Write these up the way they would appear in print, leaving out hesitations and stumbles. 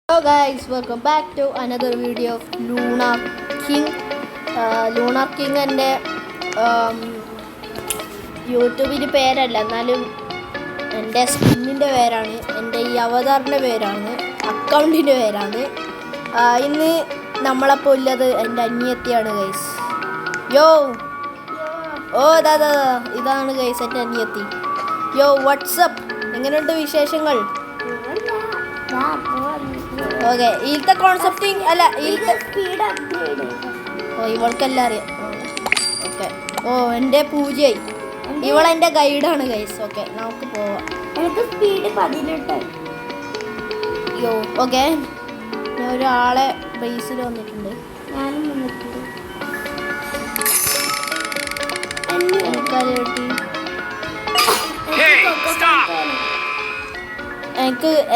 Hello guys, welcome back to another video of Lunar King. Lunar King എൻ്റെ യൂട്യൂബിൻ്റെ പേരല്ല, എന്നാലും എൻ്റെ സ്കിന്നിൻ്റെ പേരാണ്, എൻ്റെ ഈ അവതാറിൻ്റെ പേരാണ്, അക്കൗണ്ടിൻ്റെ പേരാണ്. ഇന്ന് നമ്മളപ്പോൾ ഉള്ളത് എൻ്റെ അനിയത്തിയാണ് ഗൈസ്. യോ ഇതാണ് ഗൈസ് എൻ്റെ അനിയത്തി. യോ വാട്സപ്പ്, എങ്ങനെയുണ്ട് വിശേഷങ്ങൾ? ഓക്കെ, ഇതിലത്തെ കോൺസെപ്റ്റിംഗ് അല്ല, ഇവൾക്കെല്ലാം അറിയാം. ഓക്കെ, എൻ്റെ പൂജയായി, ഇവളെൻ്റെ ഗൈഡാണ് ഗൈസ്. ഓക്കെ, നമുക്ക് പോവാം. യോ ഓക്കെ, ഞാൻ ഒരാളെ ബേസിൽ വന്നിട്ടുണ്ട്. എനിക്കത് കിട്ടി.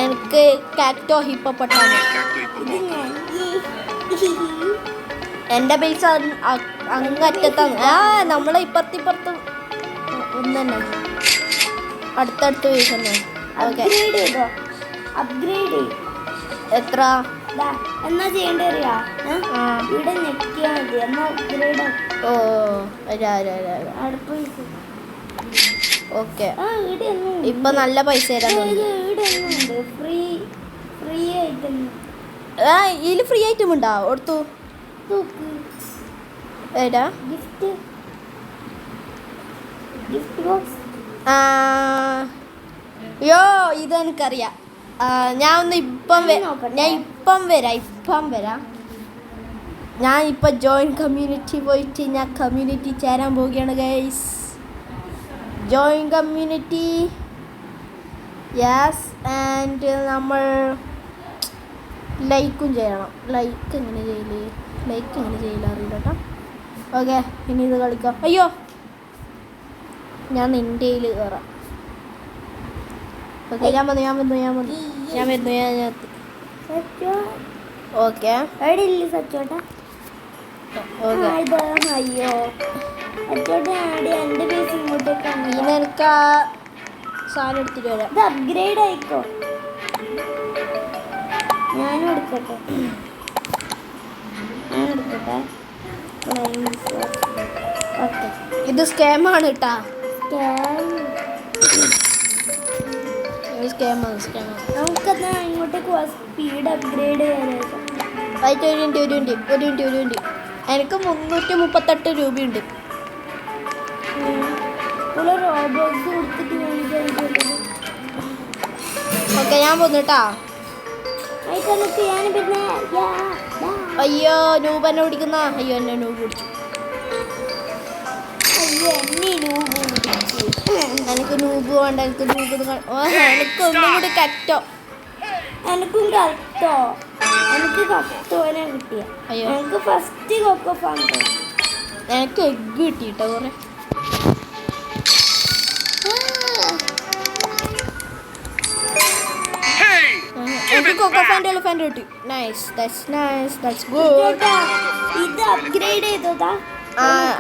എനിക്ക് കാക്ടോ ഹിപ്പോപ്പൊട്ടാമസ്. എൻ്റെ ബേസ് അങ്ങറ്റത്താണ്. നമ്മളെ ഇപ്പുറത്ത് ഒന്ന് തന്നെ, അടുത്തടുത്ത് ബേസ് തന്നെ. ഓക്കെ, എത്ര എന്നാ ചെയ്യേണ്ട അറിയാ? ഇവിടെ ഞെക്കിയാ മതി, എന്നാ അപ്ഗ്രേഡ്. അടുപ്പ് ഓക്കെ, ഇപ്പൊ നല്ല പൈസ തരാൻ. ഇതിൽ ഫ്രീ ഐറ്റം ഉണ്ടോ? കൊടുത്തു ഏടാ ഗിഫ്റ്റ് യോ ഇതെനിക്കറിയാം. ഞാൻ ഇപ്പം ജോയിൻ കമ്മ്യൂണിറ്റി പോയിട്ട് ഞാൻ കമ്മ്യൂണിറ്റി ചേരാൻ പോവുകയാണ് guys. Join community, yes. And നമ്മൾ ലൈക്കും ചെയ്യണം. ലൈക്ക് എങ്ങനെ ചെയ്യില്ല അറിയില്ല കേട്ടോ. ഓക്കെ, ഇനി ഇത് കളിക്കാം. അയ്യോ, ഞാൻ നിൻ്റെ കയ്യിൽ കയറാം. ഓക്കെ, ഞാൻ വരുന്നു. ഓക്കെ, അയ്യോ എനിക്ക് സാധനം എടുത്തിട്ട് വരാം. ഇത് അപ്ഗ്രേഡ് ആയിക്കോ, ഞാനും എടുക്കട്ടെ. ഓക്കെ, ഇത് സ്കാമാണ് കേട്ടാ. നമുക്കെന്നാ ഇങ്ങോട്ടേക്ക് സ്പീഡ് അപ്ഗ്രേഡ് ചെയ്യാനായിട്ട്. ഒരു മിനിറ്റ്. എനിക്ക് 338 രൂപയുണ്ട്. ഓക്കെ, ഞാൻ പോന്നു കേട്ടാ. അയ്യോ, നൂബ് എന്നെ പിടിക്കുന്ന. അയ്യോ, എന്നെ നൂബ് പിടിച്ചു. എനിക്ക് നൂബ് വേണ്ട, എനിക്ക് ഒന്നും കൂടി കറ്റോ. എനിക്കും എനിക്ക് കത്തോനെ കിട്ടിയ. എനിക്ക് ഫസ്റ്റ് കൊക്കോ ഫാൻ. എനിക്ക് എഗ്ഗ് കിട്ടിട്ടോ കുറെ. എനിക്ക് കൊക്കോ ഫാൻ്റെ എലിഫന്റ് കിട്ടി. Nice, that's good. ഇത് അപ്ഗ്രേഡ് ചെയ്തോടാ.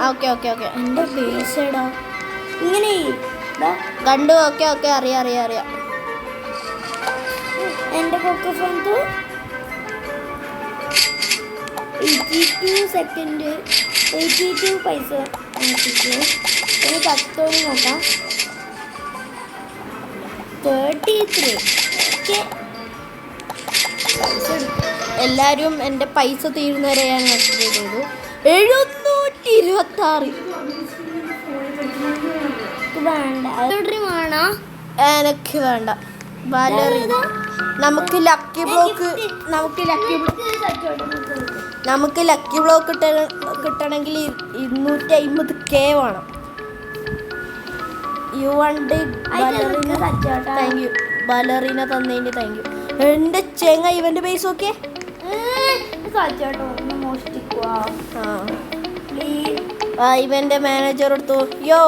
ഓക്കെ. എൻ്റെ ബേസ് എടാ ഇങ്ങനെ കണ്ടു. ഓക്കെ, അറിയാം. എൻ്റെ കൊക്കോ ഫാൻ 82 സെക്കൻഡ് 82 പൈസ. ഇനി കത്തോണി നോക്കാം. 33. ഓക്കെ, എല്ലാവരും എൻ്റെ പൈസ തീരുന്നവരെ ഞാൻ അപ്ഗ്രേഡ് ചെയ്തു. 726. വേണോ? എനിക്ക് വേണ്ട. ബാലറിന. നമുക്ക് ലക്കി ബ്ലോക്ക് കിട്ടണമെങ്കിൽ 250K വേണം. യു വണ്ട് താങ്ക് യു ബാലറിന തന്നതിന് താങ്ക് യു. എൻ്റെ ചെങ്ങ ഇവൻ്റെ പൈസ ഓക്കെ. ഇവൻ്റെ മാനേജർ എടുത്തു. യോ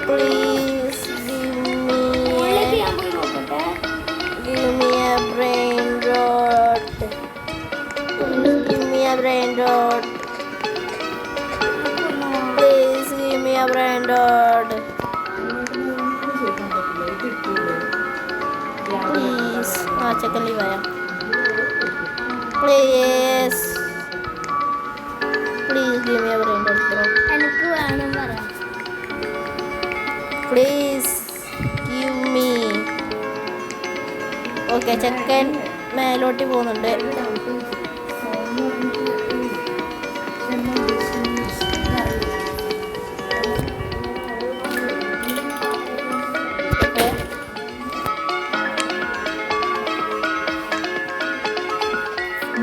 please give me a brain rot. Please give me a brain branded please. ആ ചെക്കൻ ലീവായ please please give me a branded bro. എനിക്ക് വേണം പറ. Please give me. ഓക്കെ ചെക്കൻ മേലോട്ട് പോകുന്നുണ്ട്.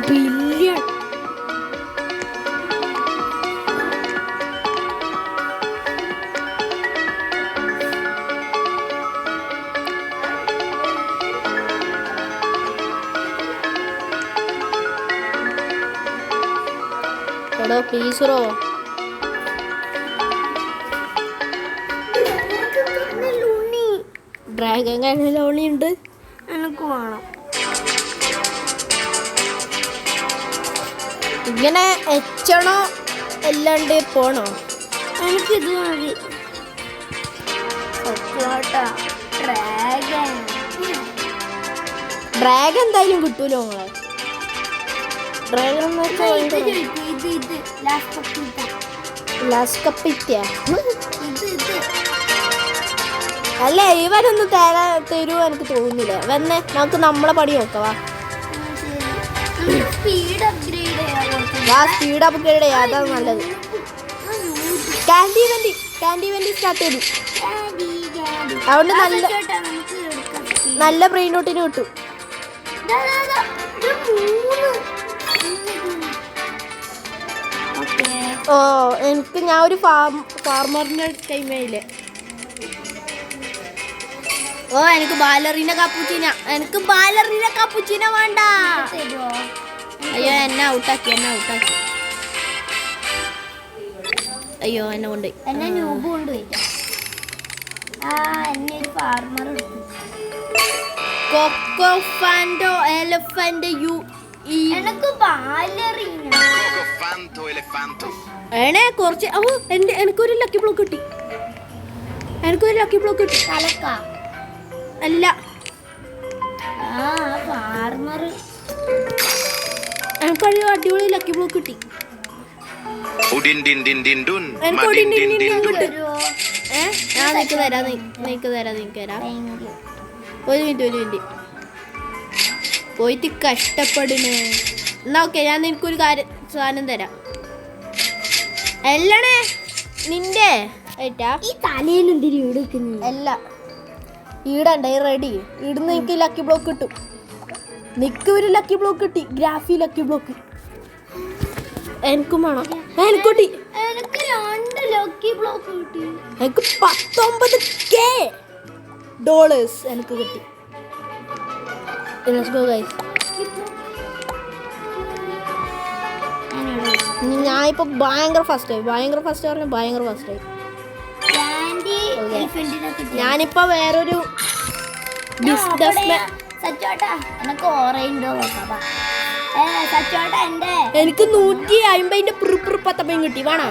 ബില്യൺ എടോ പ്ലീസറോ. ഡ്രാഗൺ കഴിഞ്ഞ ലോണി ഉണ്ട്. എനിക്ക് വേണം. ഇങ്ങനെ എച്ചണോ അല്ലാണ്ട് പോണോ? എനിക്കിത് മതി. ഡ്രാഗൺ എന്തായാലും കിട്ടൂലോ നിങ്ങളെ. ഡ്രാഗൺ എന്ന് വെച്ചാൽ അല്ല ഇവരൊന്നും തരുമോ എനിക്ക് തോന്നുന്നില്ല. വന്നേ നമുക്ക് നമ്മളെ പണി നോക്കവാ. സ്പീഡ് അപ്ഗ്രേഡ് സ്പീഡ് അപ്ഗ്രേഡ് ചെയ്യാം, അതാണ് നല്ലത്. കാൻഡി വെന്റി സ്റ്റാർട്ട് ചെയ്തു. അതുകൊണ്ട് നല്ല ബ്രെയിൻ ഔട്ടിന് കിട്ടും. ഓ എനിക്ക് ഞാൻ ഒരു ഫാർമറിന്റെ ടൈമേയില്ലേ. ഓ എനിക്ക് ബാലറീന കാപ്പുച്ചീന വേണ്ട. അയ്യോ എന്നെ ഔട്ടാക്കി. അയ്യോ എന്നെ കൊണ്ട് എന്നെ ന്യൂബ് കൊണ്ടുപോയിട്ടാ. എന്നെ ഒരു ഫാർമർ കൊക്കോ ഫാൻഡോ എലഫന്റ് യു ഈ എനക്ക് ബാലറീന കുറച്ച്. ഓ എനിക്കൊരു ലക്കി ബ്ലോക്ക് കിട്ടി. തലക്ക അല്ല ഫാർമർ. എനിക്കൊരു അടിപൊളി ലക്കി ബ്ലോക്ക് കിട്ടി. ഞാൻ നിനക്ക് തരാം. ഒരു മിനിറ്റ് പോയിട്ട് കഷ്ടപ്പെടുന്നു. എന്നാ ഓക്കെ ഞാൻ നിനക്കൊരു സാധനം തരാം. എല്ലണേ നിന്റെ ഏറ്റാ ഈ തലയിൽ എന്തിനു എടുക്കുന്നു? അല്ല ഈടണ്ട റെഡി. ഇടുന്ന് എനിക്ക് ലക്കി ബ്ലോക്ക് കിട്ടും. നിക്ക് ഒരു ലക്കി ബ്ലോക്ക് കിട്ടി. ഗ്രാഫി ലക്കി ബ്ലോക്ക് എനിക്കും വേണം. എനിക്ക് 2 ലക്കി ബ്ലോക്ക് കിട്ടി. എനിക്ക് $19,000 എനിക്ക് കിട്ടി. Let's go guys. ഞാൻ ഇപ്പൊ ഭയങ്കര ഫസ്റ്റ് ആയി. ഞാനിപ്പോ വേറൊരു എനിക്ക് 150 പുറപ്പത്തമ്മയും കിട്ടി. വേണോ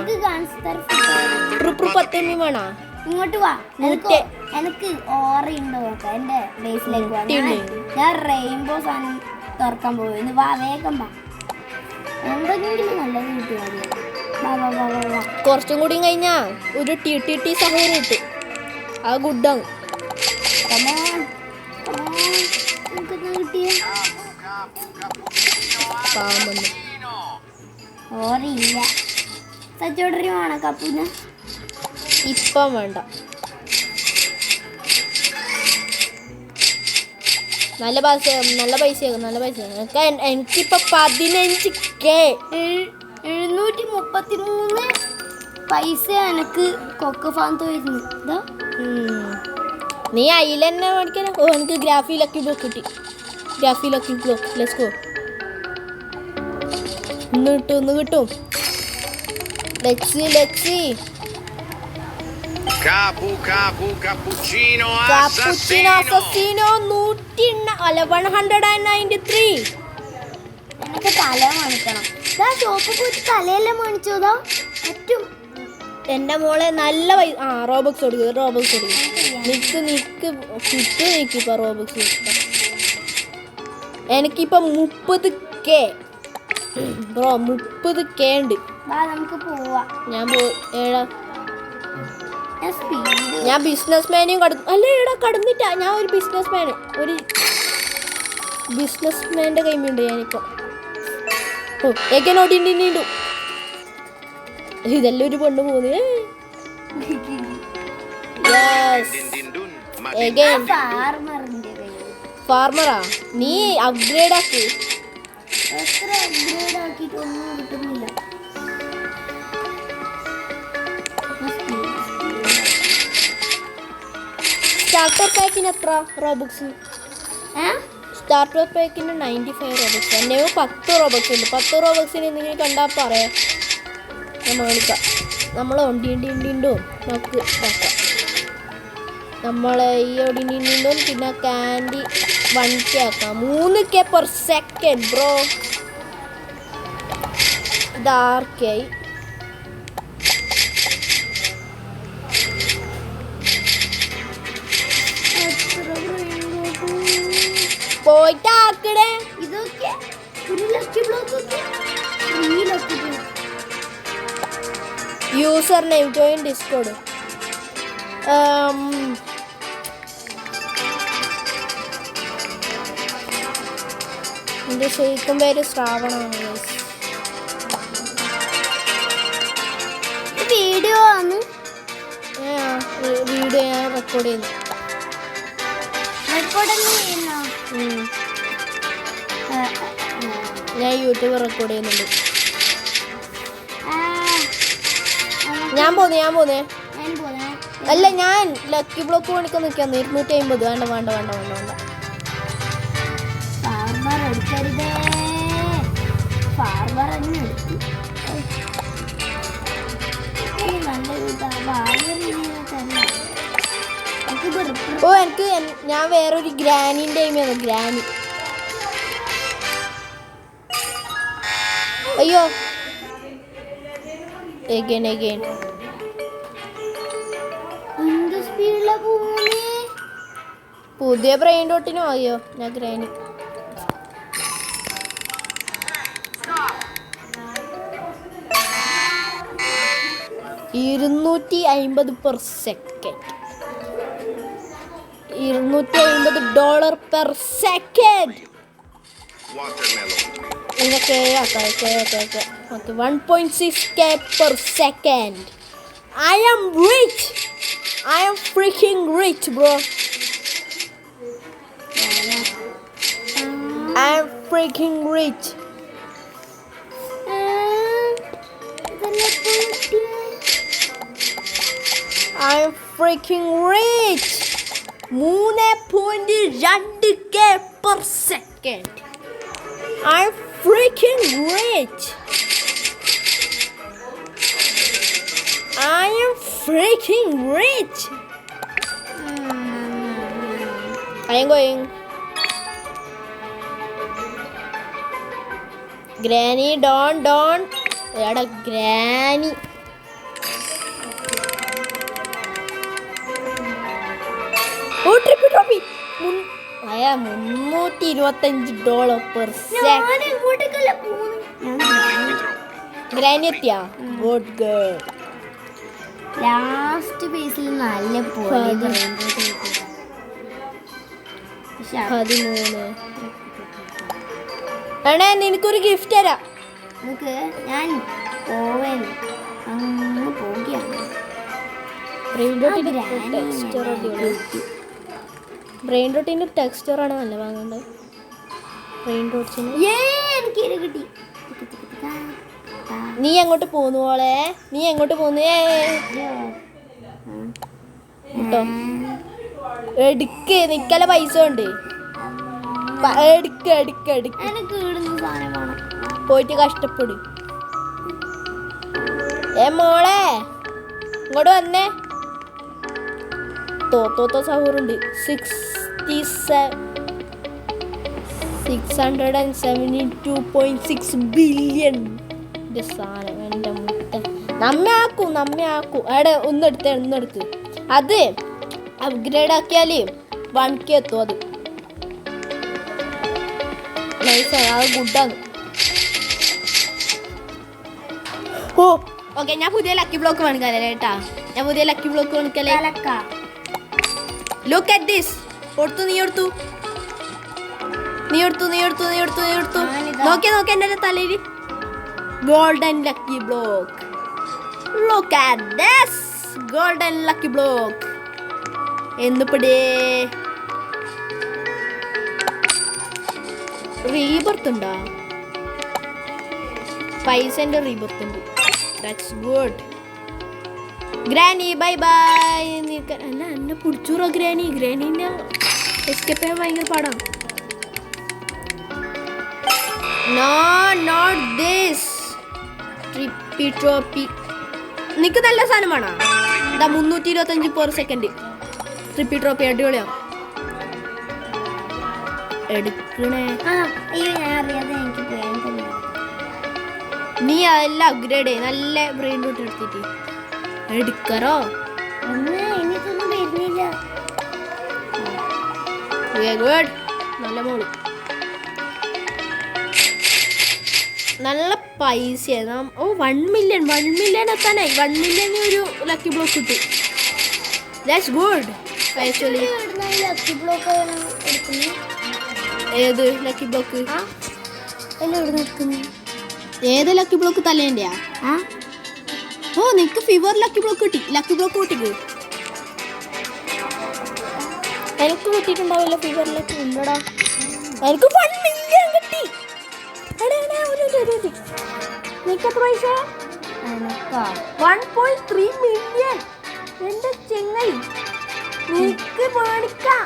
പുറപ്പത്തമ്മയും വേണോ? ഇങ്ങോട്ട് വാ. എനിക്ക് ഓറയുണ്ടോ നോക്കാം. എന്റെ ബേസിലേക്ക് വാ. ഞാൻ റെയിൻബോ സാധനം തുറക്കാൻ പോകുന്നു. വാ വേഗം വാ. എന്തെങ്കിലും നല്ലത് കിട്ടിയാൽ കുറച്ചും കൂടി കഴിഞ്ഞാ ഒരു ടി സഹോദരൻ കിട്ടും. അത് ഗുഡാണ്. കിട്ടിയ ഓറിയില്ല. സച്ചോടറി വേണം കപ്പൂന്. ഇപ്പം വേണ്ട. നല്ല പൈസ എനിക്കിപ്പോ 15K 733 പൈസ എനിക്ക് കൊക്ക് ഫാൻ തോന്നുന്നു. നീ അതിൽ തന്നെ മേടിക്കാനോ? ഓ എനിക്ക് ഗ്രാഫി ലക്കി ബ്ലോക്ക് കിട്ടി. Let's go. ഒന്ന് കിട്ടും. Let's Cappuccino assassino 193. എനിക്ക് തല മണിക്കണം. ഷോപ്പിൽ പോയിട്ട് തലയെല്ലാം മേടിച്ചോതാ പറ്റും. എൻ്റെ മോളെ നല്ല പൈസ റോബക്സ് കൊടുക്കുക നിക്ക് ഇപ്പൊ റോബക്സ് എനിക്കിപ്പോ 30K ബ്രോ 30K ഉണ്ട്. നമുക്ക് പോവാ. ഞാൻ ബിസിനസ് മാനെയും അല്ല എടാ കടന്നിട്ടാ. ഞാൻ ഒരു ബിസിനസ് മാൻ്റെ കൈമുണ്ട് ഞാനിപ്പോ. ഏക്കനോട്ടിണ്ടു ഇതെല്ലാം ഒരു പെണ്ണ് പോകുന്നേ. ഫാർമറാ നീ അപ്ഗ്രേഡ് ആക്കി. സ്റ്റാർട്ടർ പാക്കിന് എത്ര റോബക്സ്? സ്റ്റാർട്ടർ പാക്കിന് 95 റോബക്സ്. എൻ്റെ 10 റോബക്സ് ഉണ്ട്. 10 റോബക്സിന് എന്തെങ്കിലും കണ്ടാൽ പറയാം. ഞാൻ മേടിക്കാം. നമ്മൾ ഒണ്ടിണ്ടോ നമുക്ക് നോക്കാം. നമ്മളെ ഈ ഒടിണ്ടോ പിന്നെ ക്യാൻഡി 1K ആക്കാം. 3K per second bro. ഇത് 6K. പോയിട്ട് ആക്കടേ. ഇതൊക്കെ ഒരു lucky block user name join Discord. എൻ്റെ ശരിക്കും പേര് ശ്രാവണാണ്. വീഡിയോ ആണ്. വീഡിയോ ഞാൻ റെക്കോർഡ് ചെയ്യുന്നു. ഞാൻ യൂട്യൂബ് റെക്കോർഡ് ചെയ്യുന്നുണ്ട്. ഞാൻ പോന്നേ. അല്ല ഞാൻ ലക്കി ബ്ലോക്ക് പണിക്കാൻ നിൽക്കാൻ 250. വേണ്ട. എനിക്ക് ഞാൻ വേറൊരു ഗ്രാനിൻ്റെ ടൈമാണ്. ഗ്രാനി അയ്യോ എഗൈൻ പുതിയ ബ്രെയിൻ ഡോട്ടിനും ആയോ. ഞാൻ granny 250 per second. $250 per second. ഇതൊക്കെ okay 1.6K per second. I am freaking rich bro. I am freaking rich. I am freaking rich. 3.2K per second. I am freaking rich. I am freaking rich. I am going. Granny, don't. Yada Granny. Oh, trophy. $325 per second. Granny എത്തിയാ? Good girl. Last പേസിൽ നല്ല പോയത് 13. അണ്ണേ നിനക്കൊരു gift തരാം. ഞാൻ പോവുകയാണ്. അങ്ങ് പോവുകയാണ്. Brain ഡോട്ടിൻ്റെ ടെക്സ്ചറാണ് നല്ല വാങ്ങേണ്ടത്. ബ്രെയിൻ ഡോട്ട്സിന് എനിക്ക് കിട്ടി. നീ എങ്ങോട്ട് പോന്നു മോളെ? നീ എങ്ങോട്ട് പോന്നു? കേട്ടോ എടുക്ക്. നിക്കല പൈസ ഉണ്ട്. എടുക്ക്. പോയിട്ട് കഷ്ടപ്പെടും. മോളെ ഇങ്ങോട്ട് വന്നേ. തോത്തോത്ത സഹൂറുണ്ട്. 672.6 ബില്യൺ സാധനം. എൻ്റെ മുട്ട നമ്മ ആക്കൂ എടെ ഒന്നെടുത്ത് അത് അപ്ഗ്രേഡ് ആക്കിയാല് 1K എത്തും അത് നൈസാണ് അത് ഗുഡാണ് ഓ ഓക്കെ ഞാൻ പുതിയ ലക്കി ബ്ലോക്ക് കാണിക്കാല്ലേ കേട്ടാ ഞാൻ പുതിയ ലക്കി ബ്ലോക്ക് കാണിക്കല്ലേ ലുക്ക് അറ്റ് ദിസ് നീ എടുത്തു നോക്കിയ എൻ്റെ തലയിൽ golden lucky block look at this golden lucky block എന്നിപ്പടേ റീബർത്ത് ഉണ്ടോ പൈസന്റെ റീബർത്ത് ഉണ്ട് that's good granny bye bye അല്ല എന്നെ പിടിച്ചൂറോ ഗ്രാനീനെ എസ്കേപ്പ് ചെയ്യാൻ ഭയങ്കര പാടാണ് നോട്ട് ദിസ് ട്രോപ്പി നിനക്ക് നല്ല സാധനമാണോ എന്താ 325 പെർ സെക്കൻഡ് ട്രിപ്പി ട്രോപ്പി അടിപൊളിയാ എടുക്കണേ നീ അതെല്ലാം അപ്ഗ്രേഡ് ചെയ്യ നല്ല ബ്രെയിൻ റൂട്ട് എടുത്തിട്ട് എടുക്കറോ ഗുഡ് നല്ല മോള് നല്ല പൈസയാണ് ഓ 1 മില്യൺ എത്താനായി 1 മില്യൺ ഒരു ലക്കി ബ്ലോക്ക് കിട്ടും that's good actually lucky block ഏത് ലക്കി ബ്ലോക്ക് ഏത് ലക്കി ബ്ലോക്ക് തലേന്റെയാ ഓ നിനക്ക് ഫീവർ ലക്കി ബ്ലോക്ക് കിട്ടി ലക്കി ബ്ലോക്ക് കിട്ടിക്ക് എനിക്ക് കിട്ടിയിട്ടുണ്ടാവില്ല ഫീവർ ലക്കി ഇല്ലടാ എനിക്ക് 1 മില്യൺ കിട്ടി നിനക്ക് എത്ര പൈസ 1.3 മില്യൺ എന്റെ ചെങ്ങായി നിനക്ക് മേടിക്കാം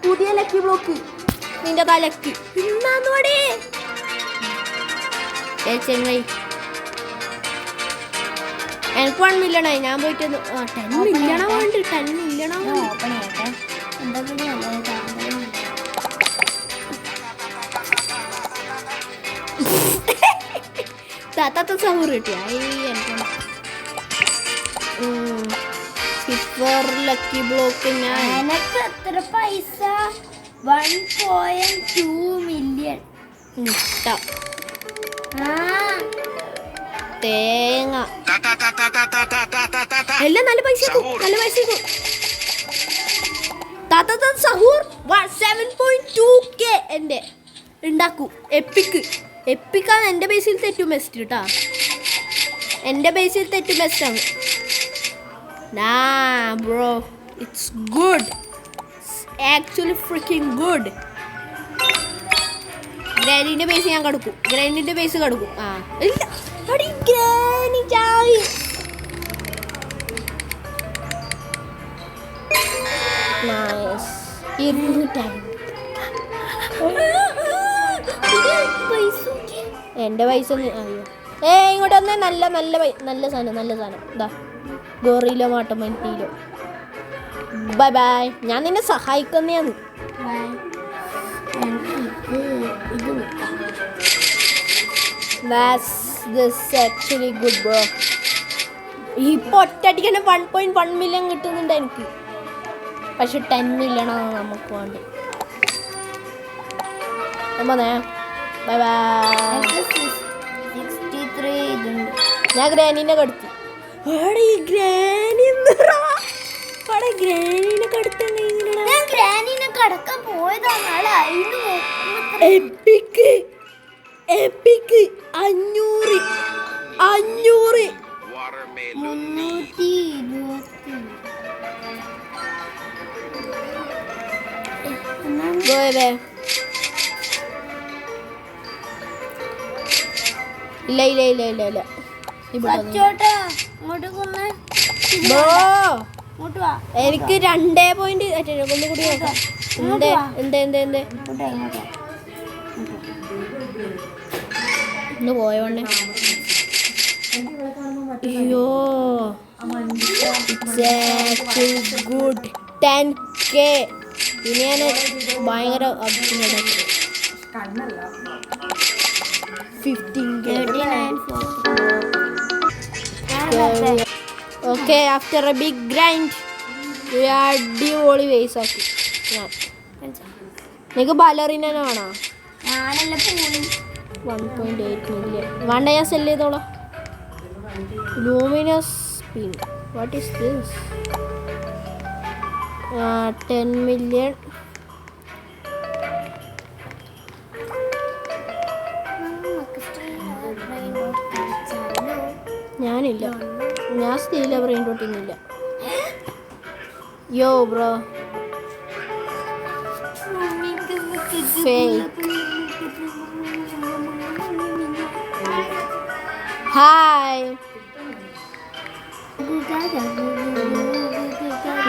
പുതിയ ലക്കി ബ്ലോക്ക് നിന്റെ തലക്ക് ഇന്നാന്നോടെ ചെങ്ങായി എനിക്ക് 1 മില്യണായി ഞാൻ പോയിട്ട് 10 മില്യണാ വേണ്ടി 10 മില്യണാ താത്ത സഹൂർ കിട്ടിയ ലക്കി ബ്ലോക്ക് എനക്ക് എത്ര പൈസ 1.2 മില്യൺ തേങ്ങ എല്ലാം നല്ല പൈസ സഹൂർ 7.2K എൻ്റെ ഉണ്ടാക്കൂ എപ്പിക്കാണ് എൻ്റെ ബേസിൽ തെറ്റും ബെസ്റ്റ് കേട്ടാ എൻ്റെ ബേസിൽ തെറ്റും ബെസ്റ്റാണ് bro it's good actually freaking good ഗ്രാനിന്റെ ബേസ് ഞാൻ കടക്കും ഗ്രാനിന്റെ ബേസ് കടക്കും ആ ഇല്ല അടി ഗ്രാനി ചായി നൈസ് 200 എൻ്റെ പൈസ അയ്യോ ഇങ്ങോട്ട് വന്നേ നല്ല സാധനം ഇതാ ഗോറിയിലോ മാട്ടമൻറ്റിയിലോ ബൈ ബൈ ഞാൻ നിന്നെ സഹായിക്കുന്നതാണ് ആക്ച്വലി ഗുഡ് ബ്രോ ഇപ്പൊ ഒറ്റയടിക്ക് തന്നെ 1.1 മില്യൺ കിട്ടുന്നുണ്ട് എനിക്ക് പക്ഷെ 10 മില്യണാണ് നമുക്ക് വേണ്ടി ബൈ ബൈ 63 ഇതുണ്ട് ഞാൻ ഗ്രാനീനെ കടത്തി ഗ്രാനീനെ കടക്കാൻ പോയതാണ് എപ്പിക്ക് 500 പോയതേ ഇല്ല എനിക്ക് 2 പോയിന്റ് ഒന്നുകൂടി നോക്കാം എന്ത് ഒന്ന് പോയോണ്ടേ അയ്യോ ഗുഡ് 10K ഇനി ഞാൻ ഭയങ്കര 15K okay after a big grind അടിപൊളി വേസ് ആക്കി ഞാൻ. നിനക്ക് ബലറിനെ വേണോ? ഞാനല്ല പോയി 1.8 മില്യൺ വേണ്ട, ഞാൻ സെല് ചെയ്തോളാം. Luminous spin, what is this? 10 million. ഞാനില്ല, ഞാൻ സ്റ്റീല ബ്രെയിൻ റോട്ടിങ്ങില്ല. യോ ബ്രോ ഫേക്ക്. ഹായ്,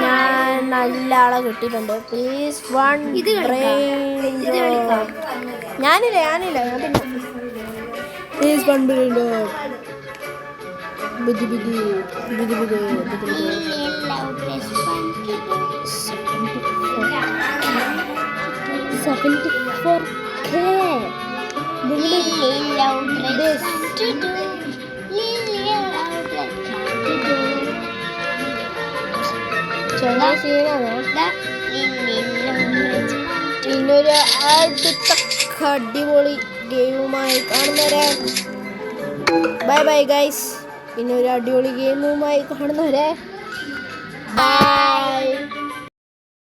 ഞാൻ നല്ല ആളെ കിട്ടിയിട്ടുണ്ട്. Please one brain. ഞാനില്ല ഞാൻ പിന്നെ പ്ലീസ് വൺ ബ്രെയിൻ. ബുദ്ധി ബുദ്ധി ബുദ്ധി ബുദ്ധി ബുദ്ധി 74K. പിന്നൊരു അടുത്ത അടിപൊളി ഗെയിമുമായി കാണുന്നവരെ ബൈ ബൈ ഗൈസ്. പിന്നെ ഒരു അടിപൊളി ഗെയിമുമായി കാണുന്നവരെ ബൈ.